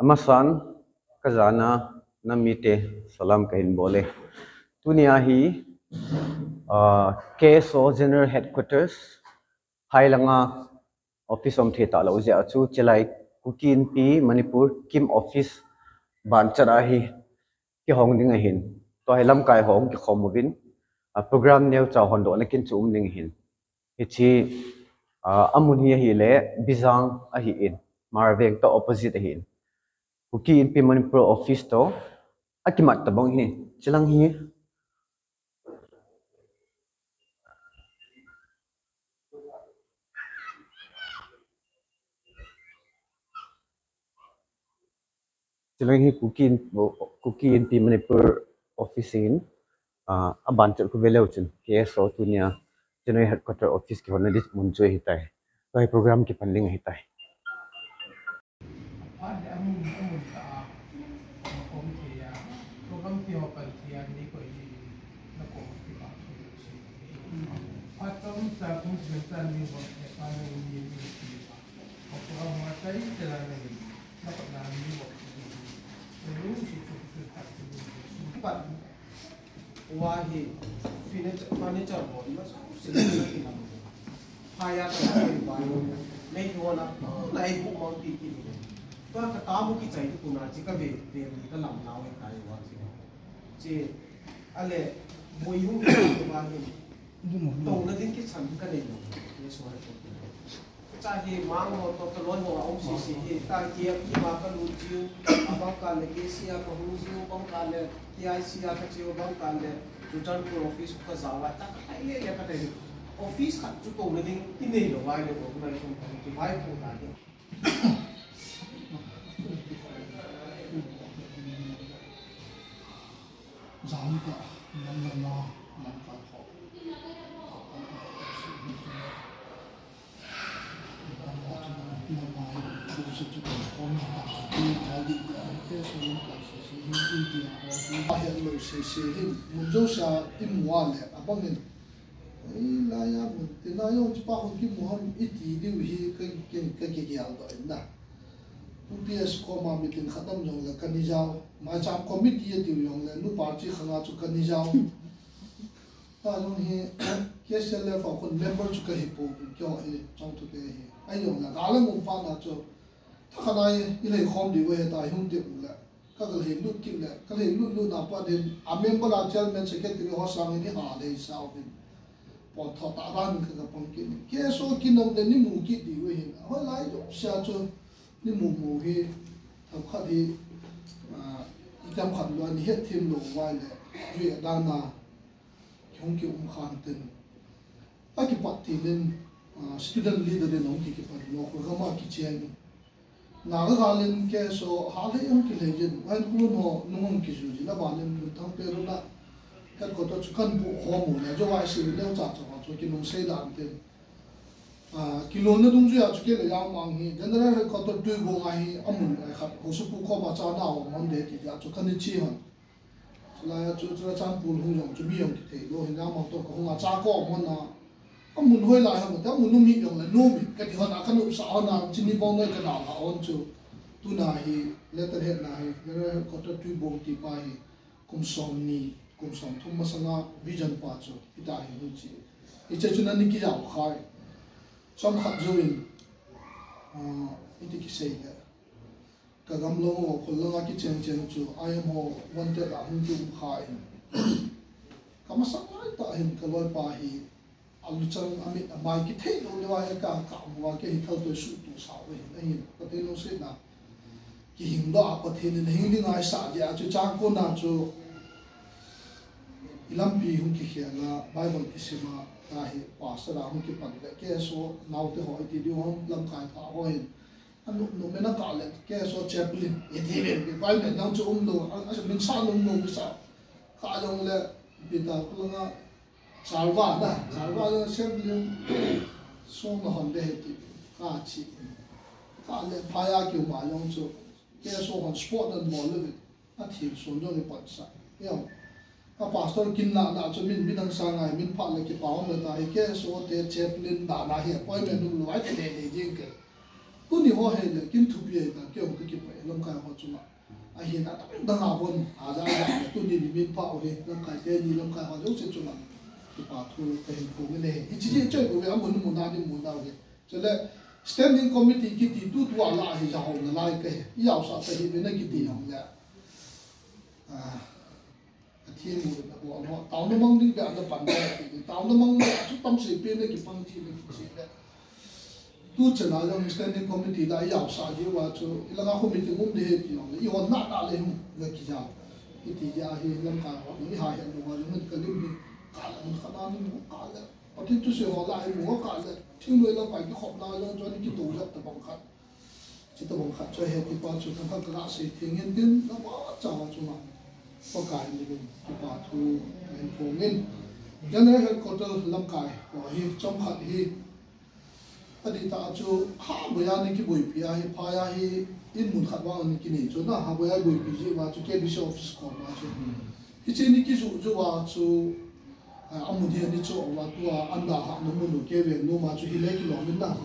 amasan kazana namite salam kahin bole tunia hi KSO General Headquarters hailanga office om theta lo ja chu chelai kukin pi Manipur Kim office ban chara hi ki hong ding a hin to hailam kai hong ki khomovin program neu cha hon do lekin chum ding hin hi chi amun hi le bizang a hi in marveng to opposite a hin kukin pi Manipur office to akimat tabong hi chilang hi chilang hi kukin pi Manipur office in aban chal ku veleu chun KSO tunia general headquarter office ki honna dis munjoi hitai to program ki panding hitai wahi furniture board mas sila kinam haya ta koi bai nei wala lai bu mon ti ki to ka ta bu ki chai tu na chi ka ve ve ni ka lam na we kai wa chi ale moi hu ko ba ni to na din ki chan ka nei no ye so ha cha hi mang mo to lon mo au si hi ta ki ki ma ka lu jiu abang ka le ki sia ka hu jiu bang ka le ki ai sia ka jiu bang ka le Tujan pur office ka zawa ta ka ile le ka te office ka chu to ne ding ti nei lo wai le organization ka ki vai pu na ni zam ka nam na nam ka tho munzo sa imwale abangin la ya mun tina yo pa ko ki moham iti di hi ka ya do na PS ko ma mitin khatam jong la kanijao ma cham committee di yong la nu party khanga chu kanijao ta jong hi KSL fa ko member chu ka hi po kyo hi chong tu ke hi ayong la galang um pa na chu ta khana ile khom di we ta hum ti la các cái hình nút kim lệ các hình nút na pa đến amem có làm chairman secretary ho sang ni ha de sao bên bỏ thọ tạ ban cái phong kim cái số kim ông đến ni mu ki di we hin ho lai do sha cho ni mu hi thab kha hi ikam khan lo ni het thim lo wa le ri da na kyong ki khan tin a ki pat ti den student leader den ong ki pat lo ko ma ki chen naga galin ke so hale yung kilejin wan kun ho nung ki ju ji na balin thang pero na kan ko to chukan bu ho mu na jo wa si le cha cha cho ki nung sei dan ten kilo na dung ju ya chu ke le yang mang hi general ko to tu bo nga hi amun ai khat ho su pu ko ma cha na o mon de ti ya chu kan ni chi han la ya chu chu chan pu hu yong chu bi yong ki te lo hin na ma to ko nga cha ko mon na mun hoi lai ha ta mun mi yong la no mi ka ti hona kan up sa na chini bong na ka na ha on chu tu na hi letter head na hi le ko to tu bong ti pa hi kum som thum ma sanga vision pa chu ita hi hu chi I che chu na ni ki ja khai som khat zo in iti ki sei ga ka gam lo mo ko lo ki chen chu I am ho wanted a hun tu khai ka ma sang ai ta hin ka loi pa hi alu chang ami mai ki thei lo le wa ka wa ke hi thal to su tu sa we nei ka te lo se na ki hing do a pa the ni hing ni ngai sa ja chu cha ko na chu ilam pi hum ki khia na bible ki sima ta hi pastor a hum ki pan le ke so naw te hoi ti di hom lam kai tha hoi anu no me na ka le ke so chaplain e thi ve ki pai me nang chu lo a sa min sa lo no sa ka long le bi ta ko nga salva na chaplain so na hon de ti ka chi ka le phaya ki ma yong chu ke so hon sport and mo le a thi so no ni pat sa yo ka pastor kin na chu min bidang sa ngai min pha le ki paw me ta ke so te chaplain da na he appointment nu lo ai te le jing ke ku ni ho he le kin thu bi chung à hiện tại đang học vốn à ra là tôi đi miền Bắc thì lâm cải thế đi lâm cải họ giống như chung thì bà thu cái hình phố này thì chỉ chơi của mình muốn nào thì cho nên standing committee cái tí tu tua lại thì giàu là lại cái giàu sao cái bên này cái tí không nhá à thiên mùi là bọn họ tao nó mong đi cả nó phản đối tao nó mong chút tâm sự bên này cái phong chi này cái gì đấy tu chân là trong standing committee đã giàu sao chứว่าchú là cái committee cũng đi hết thì nó yêu nát đã lên người kia giàu cái tí ra thì làm cả họ những hai anh nó chúng mình cần đi cả là khả năng mình cả là có thể tu sửa họ lại mua cả là thiên nuôiเราไปcái khop nào cho nên cái tủ rất là bằng khát chỉ tao bằng khát cho hết thì qua chú thằng khác cái sự thiên nhiên đến nó quá chào chú mà có cái gì mình cái bà thu hình phố nghìn cho nên hết có tôi làm cái và hi trong khát hi đi ta chú ha bây giờ này cái buổi bia hi phaya hi in muốn khát vào này cái này chú na ha bây giờ buổi bia và chú cái bishop office còn mà chú hi trên này cái chú và chú amu dia ni cho wa tua anda ha no mu ke ve no ma chu hi le ki lo min da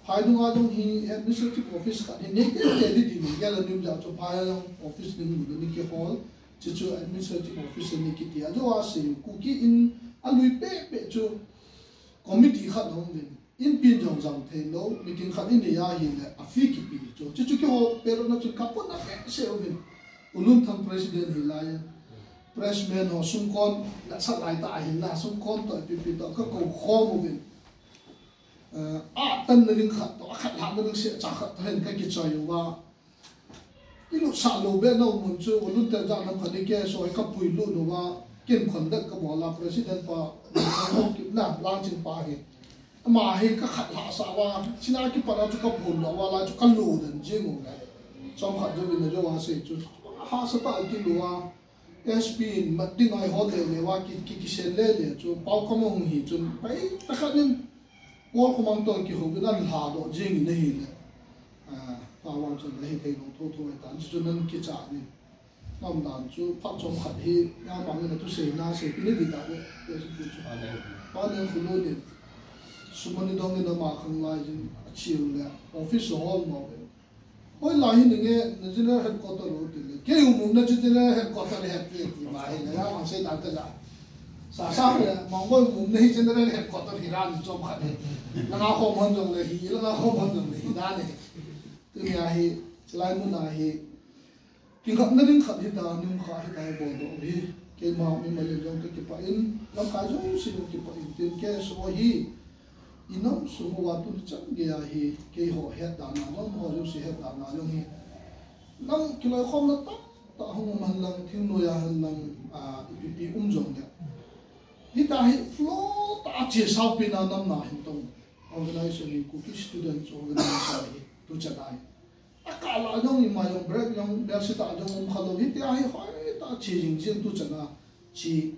phai du nga dong hi administrative office ka ni ke ke di ti ni ya la nim ja cho phai office ni mu ni ke hall chu chu administrative office ni ki ti a jo wa se ku ki in a lui pe pe chu committee khat no ni in pin jong jang the no meeting khat in ya hi le a fi ki pi chu chu ke ho pero na chu ka pon na se o vin ulun thang president hi la ya pressman ho sum kon la sat lai ta hin la sum kon to pi to ka ko kho mo bin a tan na ring khat to khat la na ring se cha khat hen ka ki choi wa ilu sa lo be no mun chu lu ter ja nam khani ke so ka pui lu no wa ken khon dak ka bola president pa ki na lang chin pa he ma he ka khat la sa wa china ki pa chu ka phun no wa la chu ka lu den je mo ga som khat jo bin jo wa se chu ha sa ta ki lu wa SP mà đi ngay họ đểว่าcái xe lê để cho bao công ông hi cho phải tất cả những quân không mang tới cái hộp đó là đồ riêng này nè bao quan cho này thì nó thôi thôi đàn cho nên cái trả này năm đàn cho phát trong hạt hi nhà bằng cái tu sửa na sửa cái gì đó đấy để cho bao nhiêu phụ nữ này số mấy đứa người nó mặc không lại chiều là office hall mà ôi lại hình như nó chỉ là headquarter rồi thì cái ông muốn nó chỉ là headquarter hết thì mà hình như là mang xe đàn cái gì sao sao vậy mong coi muốn này chỉ là headquarter thì ra thì cho bạn này là ngao không hơn rồi thì là ngao không hơn rồi thì ra này từ nhà thì lại muốn là thì kinh khẩn nó đến khẩn thì ta nhưng khai thì ta bỏ đồ thì cái màu mình lên trong cái phải in làm cái giống xin cái phải tiền cái số hi inam sumo watu chang gya hi ke ho het da na long ho ju si het da na long hi nang kilo khom na ta hong man lang thing no ya han lang ipp jong ya hi ta hi flow ta che sau pin na nam na hin tong organization ni ku students organization hi tu cha dai aka la dong ni ma yong break yong ber si ta jong khalo hi ta hi hoi ta che jing jing tu cha na chi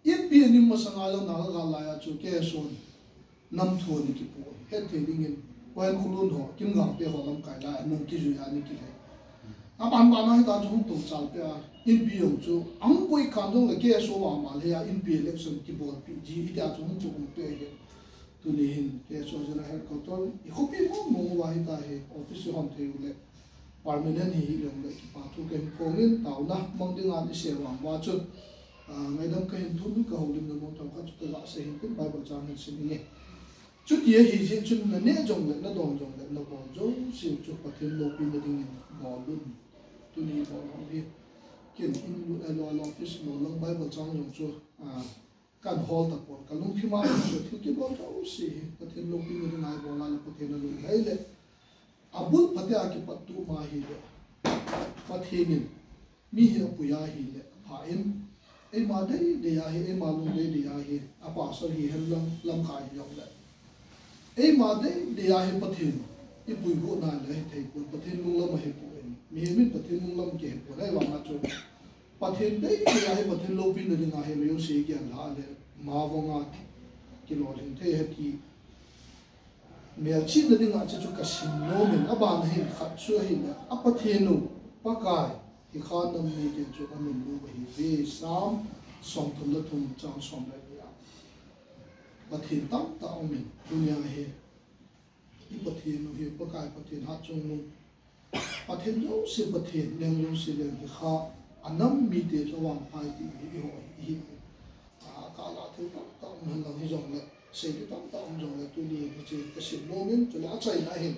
ipp ni ma sanga lo na ga la ya chu ke so nam thua ni ki po hết thì đi nghìn quen khu luôn họ kim ngọc pe họ làm cái lại nông ki ju ya ni ki le ban nói ta chúng tổ chal pe in pi yong chu ang poi kan jong le ke so wa ma le ya in pi election ki bo pi ji ita chúng pe he tu ni hin ke so jana her ko to I ko pi mo wa hi ta he office hom the le permanent hi yong le ki pa thu ken ko ngin tau na mong ding an se wa chu ngày đông cái hình thun cái hậu điểm một trong các cái loại sẽ hình cái bài bảo trang hình sinh nghe chút địa hình diện chút là nét trồng lại nó đòn trồng lại nó còn dấu siêu chút và thêm lô pin là tình bỏ luôn tôi đi bỏ nó đi kiện in lo office lo lăng bài bảo trang dùng cho căn hall tập còn cả lúc khi mà chút thì cái bao dấu xì và thêm lô pin là ngày bỏ lại là có thể là luôn đấy đấy abut pate aki patu ma hi le pathenin mi hi apuya hi le phain ei ma dei de ya hi ei ma lung dei de ya hi apa so hi hellam lam khai yong le ei ma dei de ya hi pathin I pui go na le thei ko pathin lung lam hi pu mi hi min pathin lung lam ke pu dai wa ma chu pathin dei de ya hi pathin lo pin de nga hi me yo se kya la le ma wo nga ki lo ling the he ki mel chi de nga chu ka sim no men aban hi khat chu hi na apathinu pakai hi khan nam ni ke chu amin lu hi ve sam som thum la thum chang som la ya pathin tam ta omin dunya he I pathin hi pakai pathin ha chung nu pathen yo si pathen leng yo si leng kha anam mi te awang phai ti ho hi ka la thu ta man la hi jong le se ti ta jong le tu ni che ka sim no min chu la chai na hin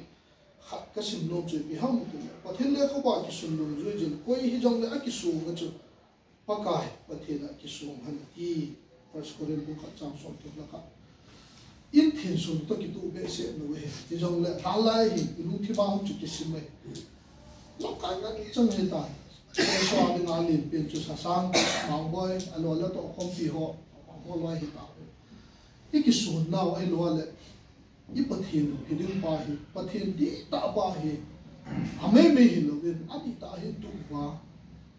khat ka sim no chu bi ham tu pathen le ko ba ki sun lu ju jin koi hi jong le a ki su ga chu pakai pathen a ki su han ti first korean book chang som tu la ka in thiên sun to ki tu be se no he ti jong le ta lai hi lu thi ba hum chu ki sim mai lo ka na ki chang he ta so a ding a lim pen chu sa sang mang boy alo la to khom pi ho lai hi ta i ki sun na ai lo le i pathin hi ding pa hi pathin di ta pa hi ame me hi lo bin ati ta hi tu ba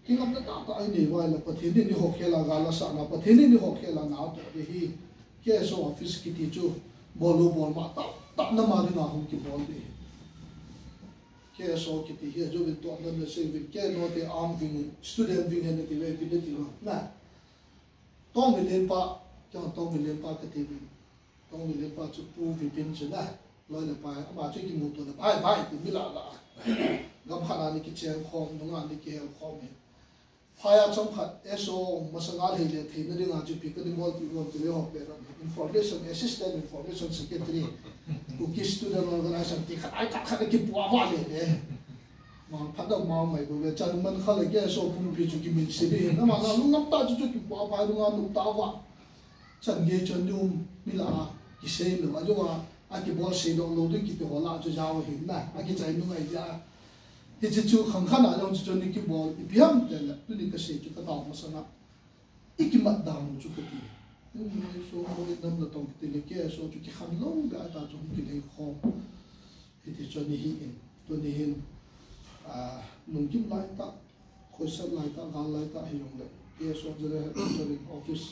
ki ngam na ta ai ne wa la pathin ni ho khela ga la sa na pathin ni ho khela na to de hi ke so office ki ti chu bolu bol ma ta na ma ni na hum ki bol de ke so ki ti hi jo vi to na me se vi ke no te am ving student ving ne ti ve ki de ti na to mi len pa cho to mi len pa ka ti vi to mi len pa chu pu vi pin chu na loi le pa ma chu ki mu to na pai ti mi la la gam khana ni ki chen khom no nga ni ki hel khom he phaya chom khat eso masangal hi le thi na ringa chu pi ka ding bol pi rom ti le ho pe ram information assistant information secretary ku ki student organization ti khat ai khat ki puwa wa le le ma phat da ma mai bo ve chan man khala ge so pum pi chu ki min se be na ma na lu ngam ta chu ki puwa pa lu nga lu ta wa chan ge chan dum mi la ki se lo a jo wa a ki bol se do lo du ki pe ho la chu ja wa hin na a ki chai nu ngai ja hi chu khang khana long chu ni ki bol i piam te la tu ni ka se chu ka ta ma sana ikimat da mu chu ka ti so mo ni nam la tong ti le ke so chu ki khan long ga ta chu ki le kho hi ti chu ni hi in tu ni hin nung kim lai ta khoi sa lai ta ga lai ta hi long le ke so jere office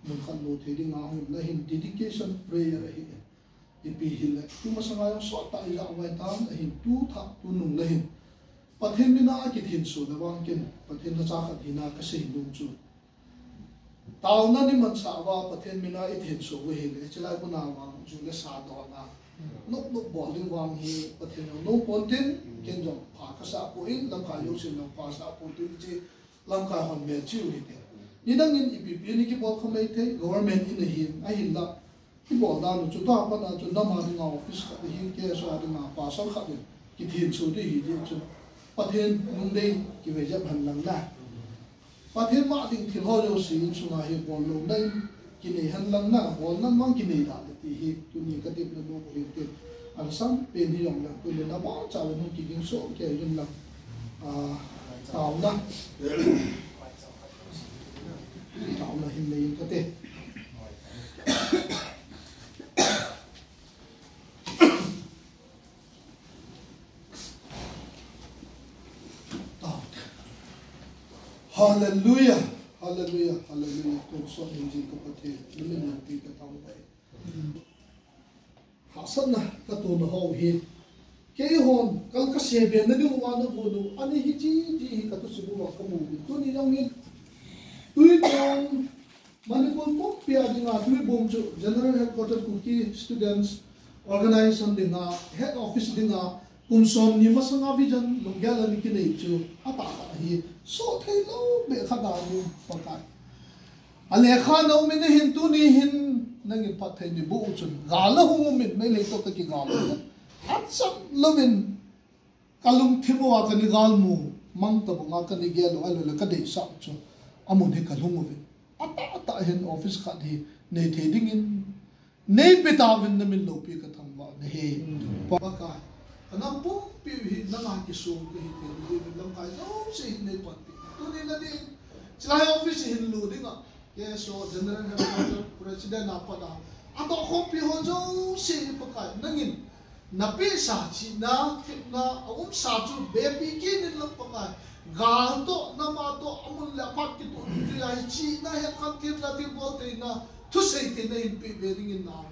mun khan lo the ding a hum la hin dedication prayer hi i pi hi le tu ma sanga so ta i ja wai ta hin tu tha tu nung la hin pathen mina ki thin su na wang kin pathen na cha khat hina ka se lung chu taw na ni man sa wa pathen mina I thin su we he le chelai bu na wang chu le sa do na nok nok bol ding wang hi pathen no pontin ken jong pha ka sa po in lam kha yo sin no pa sa po tu ji lam kha hon me chu hi te ni dang in ipp ni ki bol khomai the government in hin a hin la ki bol da nu chu ta pa na chu na ma ding office ka hin ke so a ding pa sa kha ki thin su di hi chu pathen nung dei ki ve jap han lang na pathen ma ding thil ho yo si in sunga hi bol lo dai ki nei han lang na bol nan mang ki nei da ti hi tu ni ka tip na no hi te an sam pe ni yong na tu le na ba cha le ki ding so ke yun lang taw na hin nei ka te Hallelujah, hallelujah, hallelujah. Tu so inji ko pati, lumin na pi ka tao bai. Hasan na ka tu na ho hi. Ke hon kal ka se be na ding wa na bo nu ani hi ji ka tu sibu wa ka mu bi. Tu ni nang ni. Tu ni nang Manipur po pia ding a tu bom chu general headquarters ku ki students organization ding a head office ding a kumsom ni masanga vision lungyala ni kinai chu ata hi so thai lo be khada ni pakai ale kha no min hin tu ni hin nang in pat thai ni bu chun gala hu min mai le to ka ki gal at sam lovin kalum thibo wa ka ni gal mu mang ta bu ma ka ni gelo alo le ka dei sa chu amun he kalum mu ata hin office kha di nei theding in nei petavin na min lo pi ka thangwa ne he pakai anam pum pi hi nanga ki su ki hi te ni lam kai no se ne pat tu ni na ni chlai office hin lu dinga ke so general headquarters president apada ato kho pi ho jo se pakai nangin na pi sa chi na na sa chu be pi ki ni lam pakai gal to na ma to amul la pat ki to ti ai chi na he kan ti na ti bo te na tu se te na in pi be ring in na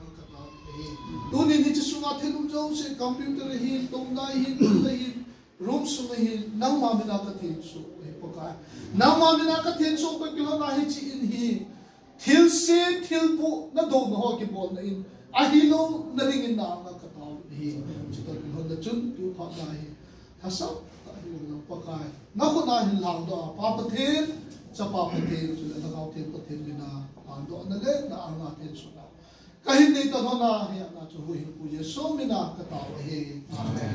tu ni ni chu sunga thelum jo se computer hi tongda hi tunda hi room sunga hi nang ma mina ka thin su he poka nang ma mina ka thin su ko kilo na hi chi in hi thil se thil pu na do no ho ki bol na in a hi lo na ring in na ka ta hi chu ta ho na chun tu pha na hi hasa lo pakai na ko na hin lang do pa pathin sa pa pathin so na ka tin pathin bina ando na le na ang atin so na kahit dito na hiya na so hu hin pu je so mina ka ta he amen